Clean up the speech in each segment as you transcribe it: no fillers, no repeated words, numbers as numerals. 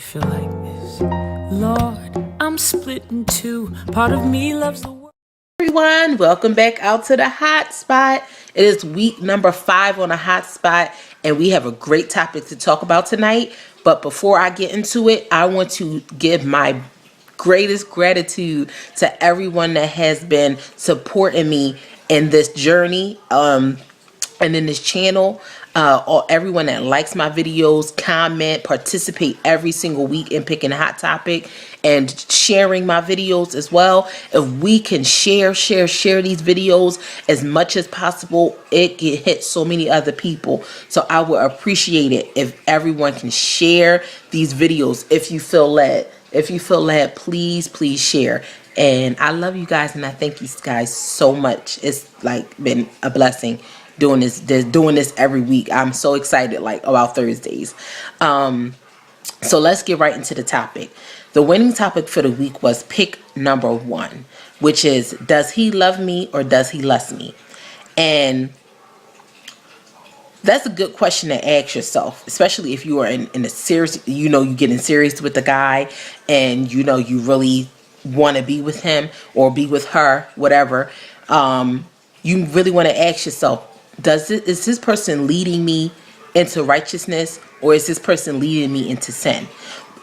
You feel like this. Lord, I'm split in two. Part of me loves the world. Everyone, welcome back out to the hot spot. It is week number 5 on the hot spot, and we have a great topic to talk about tonight. But before I get into it, I want to give my greatest gratitude to everyone that has been supporting me in this journey. And in this channel, everyone that likes my videos, comment, participate every single week in picking a hot topic and sharing my videos as well. If we can share these videos as much as possible, it can hit so many other people. So I would appreciate it if everyone can share these videos if you feel led. If you feel led, please share. And I love you guys, and I thank you guys so much. It's like been a blessing doing this every week. I'm so excited about Thursdays. So let's get right into the topic. The winning topic for the week was pick number 1, which is, does he love me or does he lust me? And that's a good question to ask yourself, especially if you are in a serious, you're getting serious with the guy, and you really want to be with him or be with her, whatever. You really want to ask yourself, is this person leading me into righteousness, or is this person leading me into sin?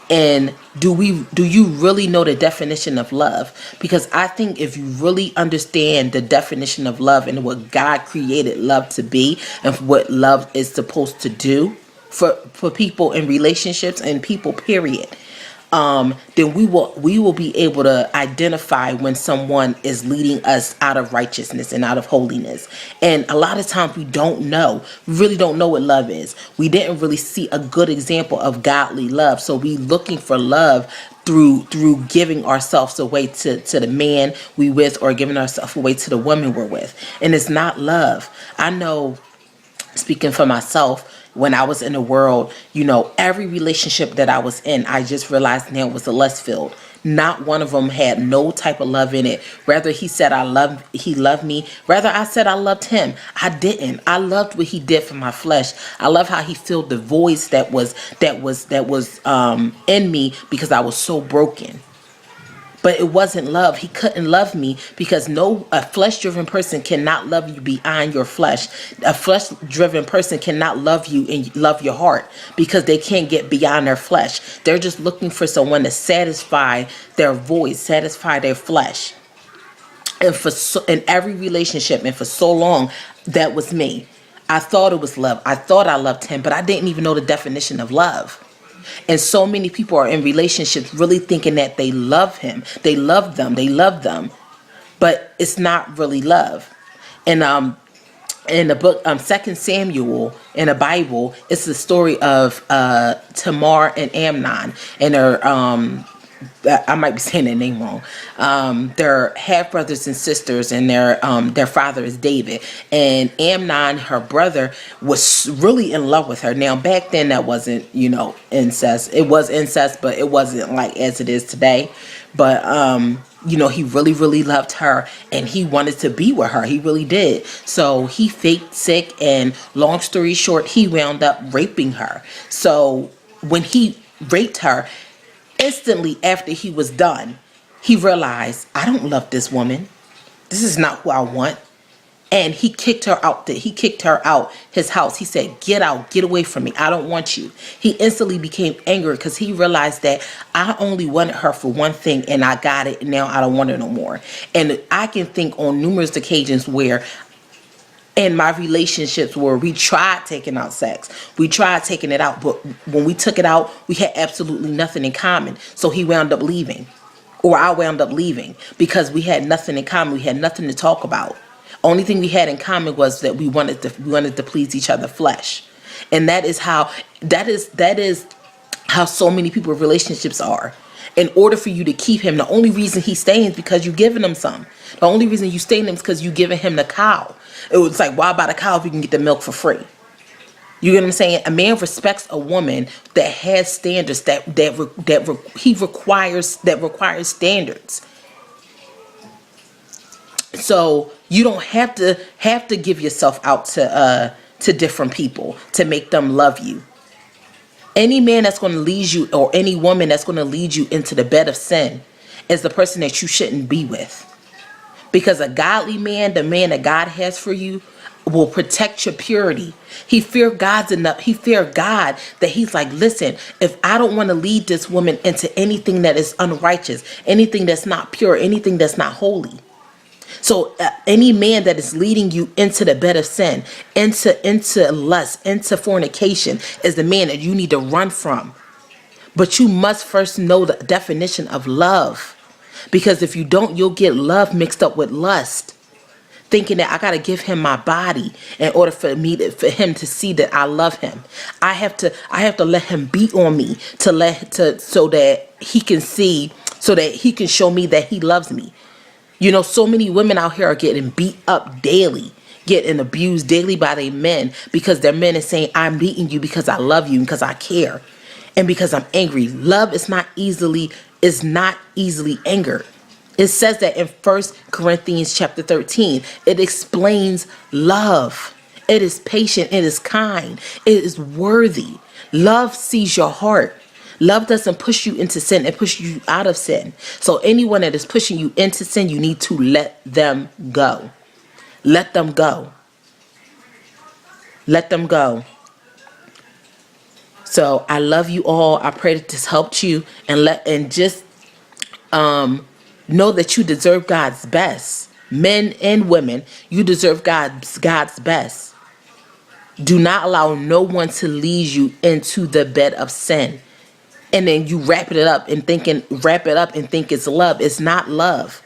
And do you really know the definition of love? Because I think if you really understand the definition of love and what God created love to be, and what love is supposed to do for people in relationships and people, period, then we will be able to identify when someone is leading us out of righteousness and out of holiness. And a lot of times we really don't know what love is. We didn't really see a good example of godly love, so we looking for love through giving ourselves away to the man we with, or giving ourselves away to the woman we're with, and it's not love. I know, speaking for myself, when I was in the world, every relationship that I was in, I just realized now was a lust filled. Not one of them had no type of love in it. Whether he said he loved me, rather I said I loved him. I didn't. I loved what he did for my flesh. I love how he filled the voice that was in me, because I was so broken. But it wasn't love. He couldn't love me, because a flesh-driven person cannot love you beyond your flesh. A flesh-driven person cannot love you and love your heart, because they can't get beyond their flesh. They're just looking for someone to satisfy their voice, satisfy their flesh. And in every relationship, and for so long, that was me. I thought it was love. I thought I loved him, but I didn't even know the definition of love. And so many people are in relationships really thinking that they love him, they love them, but it's not really love. And in the book 2 Samuel in the Bible, it's the story of Tamar and Amnon, and I might be saying their name wrong. They're half brothers and sisters, and their father is David. And Amnon, her brother, was really in love with her. Now, back then, that wasn't, incest. It was incest, but it wasn't like as it is today. But he really loved her, and he wanted to be with her. He really did. So he faked sick, and long story short, he wound up raping her. So when he raped her, instantly after he was done, he realized, I don't love this woman. This is not who I want. And he kicked her out. He kicked her out his house. He said, get out, get away from me. I don't want you. He instantly became angry, because he realized that I only wanted her for one thing, and I got it, and now I don't want her no more. And I can think on numerous occasions where in my relationships where we tried taking out sex, we tried taking it out, but when we took it out, we had absolutely nothing in common. So he wound up leaving, or I wound up leaving, because we had nothing in common. We had nothing to talk about. Only thing we had in common was that we wanted to please each other's flesh. And that is how so many people's relationships are. In order for you to keep him, the only reason he's staying is because you're giving him some. The only reason you staying is because you're giving him the cow. It was like, why buy the cow if you can get the milk for free? You get what I'm saying? A man respects a woman that has standards, that requires standards. So you don't have to give yourself out to different people to make them love you. Any man that's going to lead you, or any woman that's going to lead you into the bed of sin, is the person that you shouldn't be with. Because a godly man, the man that God has for you, will protect your purity. He fear God's enough. He fear God that he's like, listen, if I don't want to lead this woman into anything that is unrighteous, anything that's not pure, anything that's not holy. So any man that is leading you into the bed of sin, into lust, into fornication, is the man that you need to run from. But you must first know the definition of love. Because if you don't, you'll get love mixed up with lust, thinking that I gotta give him my body in order for him to see that I love him. I have to let him beat on me so that he can see, so that he can show me that he loves me. You know, so many women out here are getting beat up daily, getting abused daily by their men, because their men is saying, I'm beating you because I love you, because I care, and because I'm angry. Love is not easily angered. It says that in 1 Corinthians chapter 13. It explains love. It is patient. It is kind. It is worthy. Love sees your heart. Love doesn't push you into sin. It pushes you out of sin. So anyone that is pushing you into sin, you need to let them go. Let them go. Let them go. So I love you all. I pray that this helped you, and just know that you deserve God's best. Men and women, you deserve God's best. Do not allow no one to lead you into the bed of sin. And then you wrap it up and think it's love. It's not love.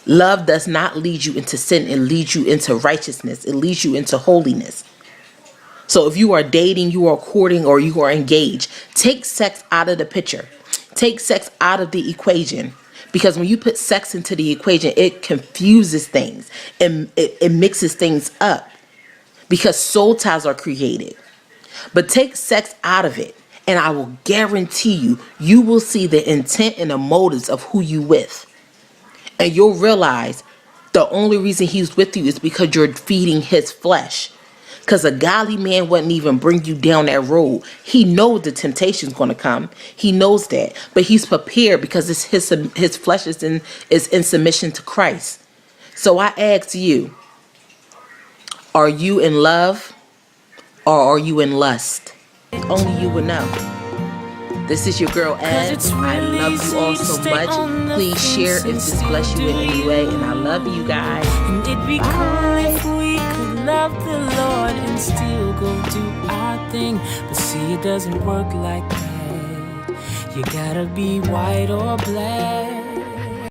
Love does not lead you into sin. It leads you into righteousness. It leads you into holiness. So if you are dating, you are courting, or you are engaged, take sex out of the picture. Take sex out of the equation. Because when you put sex into the equation, it confuses things and it mixes things up, because soul ties are created. But take sex out of it, and I will guarantee you will see the intent and the motives of who you with. And you'll realize the only reason he's with you is because you're feeding his flesh. Because a godly man wouldn't even bring you down that road. He knows the temptation's going to come. He knows that. But he's prepared because it's his flesh is in submission to Christ. So I ask you, are you in love, or are you in lust? Only you will know. This is your girl Ed. I love you all so much. Please share if this bless you in any way. And I love you guys. And it'd be cool if we could love the Lord and still go do our thing. But see, it doesn't work like that. You gotta be white or black.